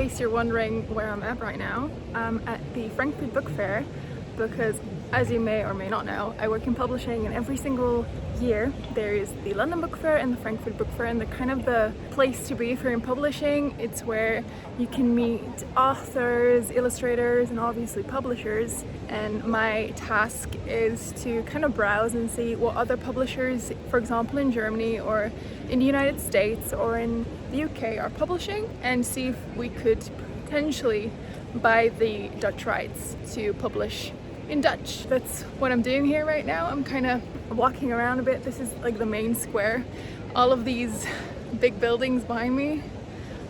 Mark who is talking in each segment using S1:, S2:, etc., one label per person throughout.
S1: case you're wondering where I'm at right now, I'm at the Frankfurt Book Fair because, as you may or may not know, I work in publishing, and every single year there is the London Book Fair and the Frankfurt Book Fair, and they're kind of the place to be if you're in publishing. It's where you can meet authors, illustrators, and obviously publishers, and my task is to kind of browse and see what other publishers, for example in Germany or in the United States or in the UK, are publishing, and see if we could potentially buy the Dutch rights to publish in Dutch. That's what I'm doing here right now. I'm kind of walking around a bit. This is like the main square. All of these big buildings behind me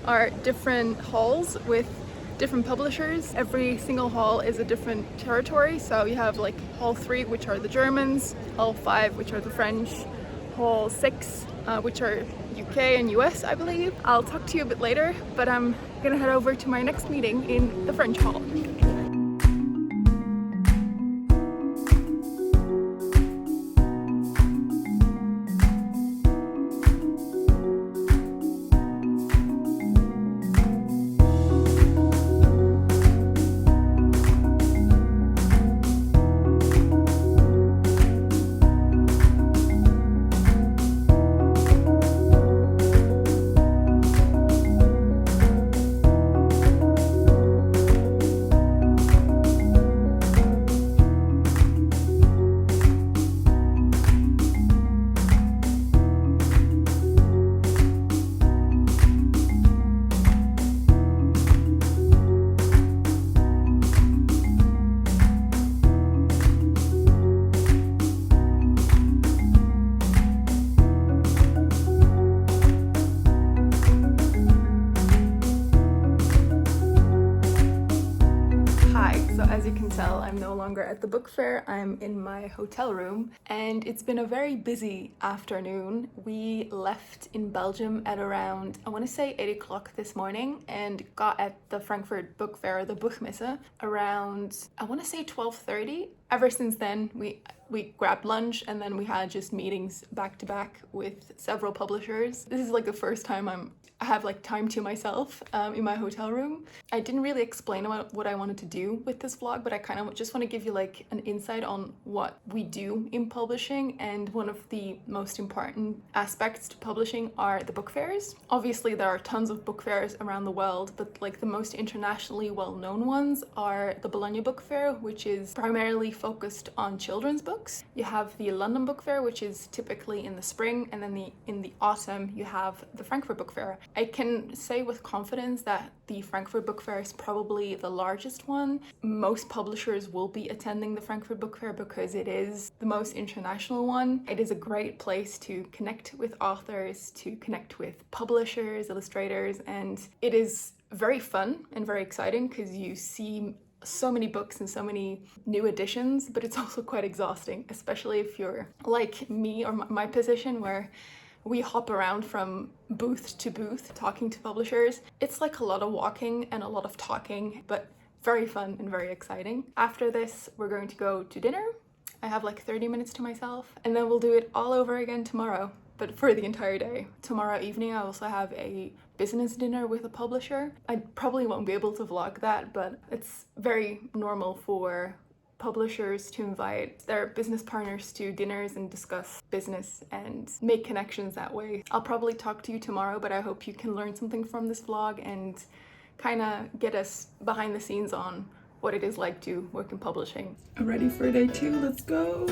S1: are different halls with different publishers. Every single hall is a different territory. So you have like hall 3, which are the Germans, hall 5, which are the French, hall 6, which are UK and US, I believe. I'll talk to you a bit later, but I'm gonna head over to my next meeting in the French hall. As you can tell, I'm no longer at the book fair. I'm in my hotel room, and it's been a very busy afternoon. We left in Belgium at around, I want to say 8 o'clock this morning, and got at the Frankfurt Book Fair, the buchmesse, around, I want to say 12:30. Ever since then, we grabbed lunch, and then we had just meetings back to back with several publishers. This is like the first time I have like time to myself in my hotel room. I didn't really explain what I wanted to do with this vlog, but I kind of just want to give you like an insight on what we do in publishing, and one of the most important aspects to publishing are the book fairs. Obviously there are tons of book fairs around the world, but like the most internationally well-known ones are the Bologna Book Fair, which is primarily focused on children's books. You have the London Book Fair, which is typically in the spring, and then in the autumn you have the Frankfurt Book Fair. I can say with confidence that the Frankfurt Book Fair is probably the largest one. Most publishers will be attending the Frankfurt Book Fair because it is the most international one. It is a great place to connect with authors, to connect with publishers, illustrators, and it is very fun and very exciting because you see so many books and so many new editions, but it's also quite exhausting, especially if you're like me or my position, where we hop around from booth to booth talking to publishers. It's like a lot of walking and a lot of talking, but very fun and very exciting. After this, we're going to go to dinner. I have like 30 minutes to myself, and then we'll do it all over again tomorrow, but for the entire day. Tomorrow evening, I also have a business dinner with a publisher. I probably won't be able to vlog that, but it's very normal for publishers to invite their business partners to dinners and discuss business and make connections that way. I'll probably talk to you tomorrow, but I hope you can learn something from this vlog and kind of get us behind the scenes on what it is like to work in publishing. I'm ready for day 2, let's go!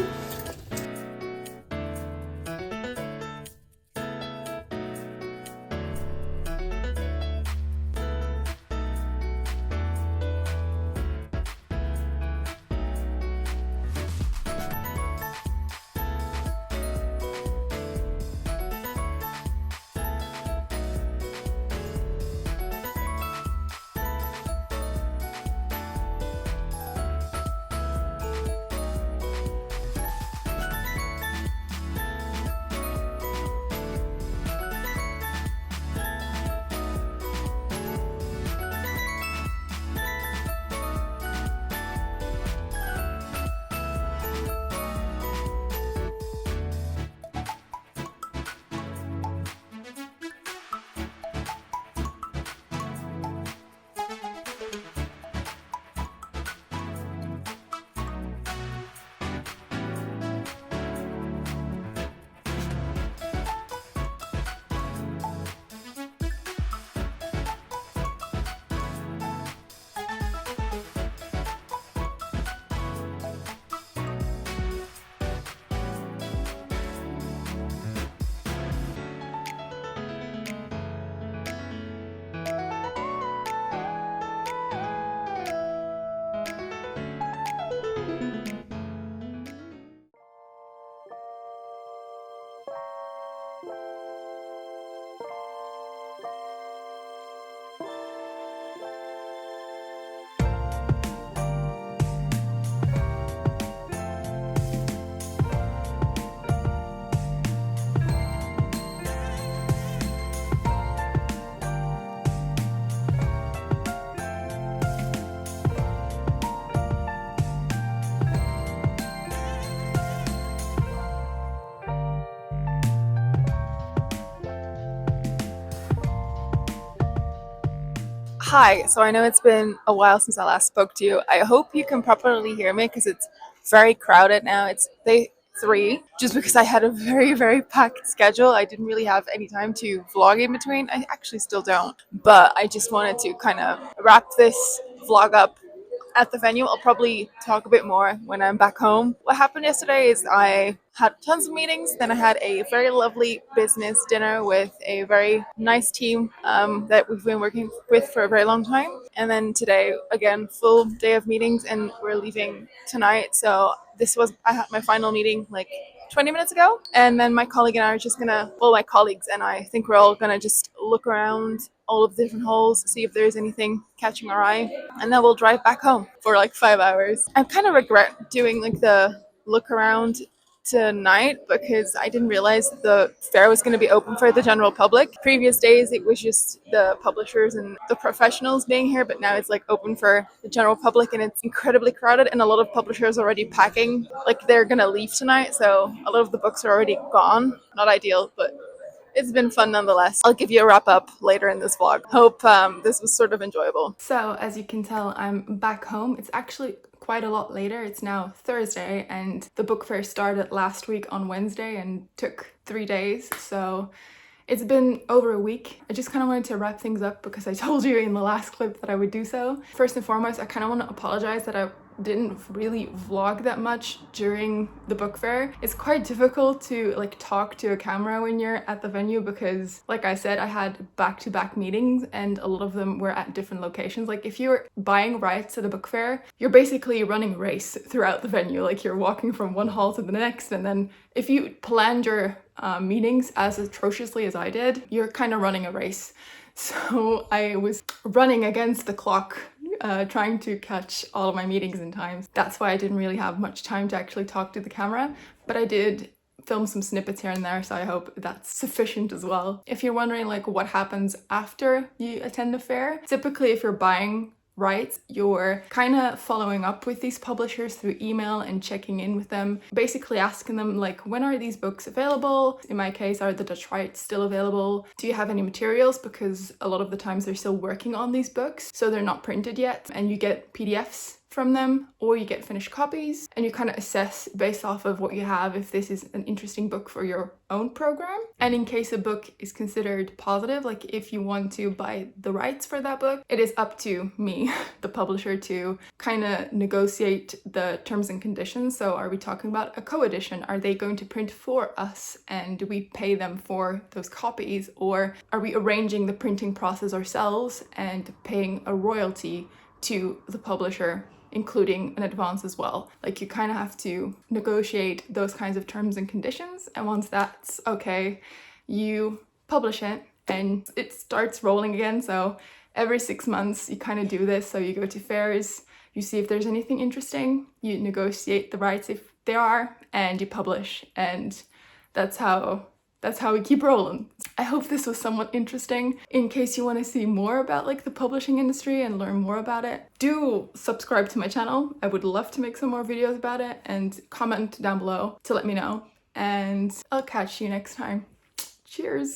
S1: Hi, so I know it's been a while since I last spoke to you. I hope you can properly hear me because it's very crowded now. It's day 3, just because I had a very packed schedule. I didn't really have any time to vlog in between. I actually still don't, but I just wanted to kind of wrap this vlog up at the venue. I'll probably talk a bit more when I'm back home. What happened yesterday is I had tons of meetings, then I had a very lovely business dinner with a very nice team that we've been working with for a very long time. And then today, again, full day of meetings, and we're leaving tonight. So I had my final meeting like 20 minutes ago, and then my colleague and I are just gonna, well, my colleagues and I think we're all gonna just look around all of the different holes, see if there's anything catching our eye, and then we'll drive back home for like 5 hours. I kind of regret doing like the look around tonight because I didn't realize the fair was going to be open for the general public. Previous days it was just the publishers and the professionals being here, but now it's like open for the general public, and it's incredibly crowded, and a lot of publishers are already packing, like they're going to leave tonight, so a lot of the books are already gone. Not ideal, but it's been fun nonetheless. I'll give you a wrap up later in this vlog. Hope this was sort of enjoyable. So as you can tell, I'm back home. It's actually quite a lot later. It's now Thursday, and the book fair started last week on Wednesday and took 3 days. So it's been over a week. I just kind of wanted to wrap things up because I told you in the last clip that I would do so. First and foremost, I kind of want to apologize that I didn't really vlog that much during the book fair. It's quite difficult to like talk to a camera when you're at the venue because, like I said, I had back-to-back meetings and a lot of them were at different locations. Like if you're buying rights at a book fair, you're basically running a race throughout the venue. Like you're walking from one hall to the next, and then if you planned your meetings as atrociously as I did, you're kind of running a race. So I was running against the clock, trying to catch all of my meetings in time. That's why I didn't really have much time to actually talk to the camera, but I did film some snippets here and there, so I hope that's sufficient as well. If you're wondering like what happens after you attend the fair, typically if you're buying rights, you're kind of following up with these publishers through email and checking in with them, basically asking them like, when are these books available? In my case, are the Dutch rights still available? Do you have any materials? Because a lot of the times they're still working on these books, so they're not printed yet, and you get PDFs from them or you get finished copies, and you kind of assess based off of what you have if this is an interesting book for your own program. And in case a book is considered positive, like if you want to buy the rights for that book, it is up to me, the publisher, to kind of negotiate the terms and conditions. So are we talking about a co-edition? Are they going to print for us and do we pay them for those copies, or are we arranging the printing process ourselves and paying a royalty to the publisher, including an advance as well? Like you kind of have to negotiate those kinds of terms and conditions, and once that's okay, you publish it and it starts rolling again. So every 6 months you kind of do this. So you go to fairs, you see if there's anything interesting, you negotiate the rights if they are, and you publish, and that's how we keep rolling. I hope this was somewhat interesting. In case you want to see more about like the publishing industry and learn more about it, do subscribe to my channel. I would love to make some more videos about it, and comment down below to let me know. And I'll catch you next time. Cheers!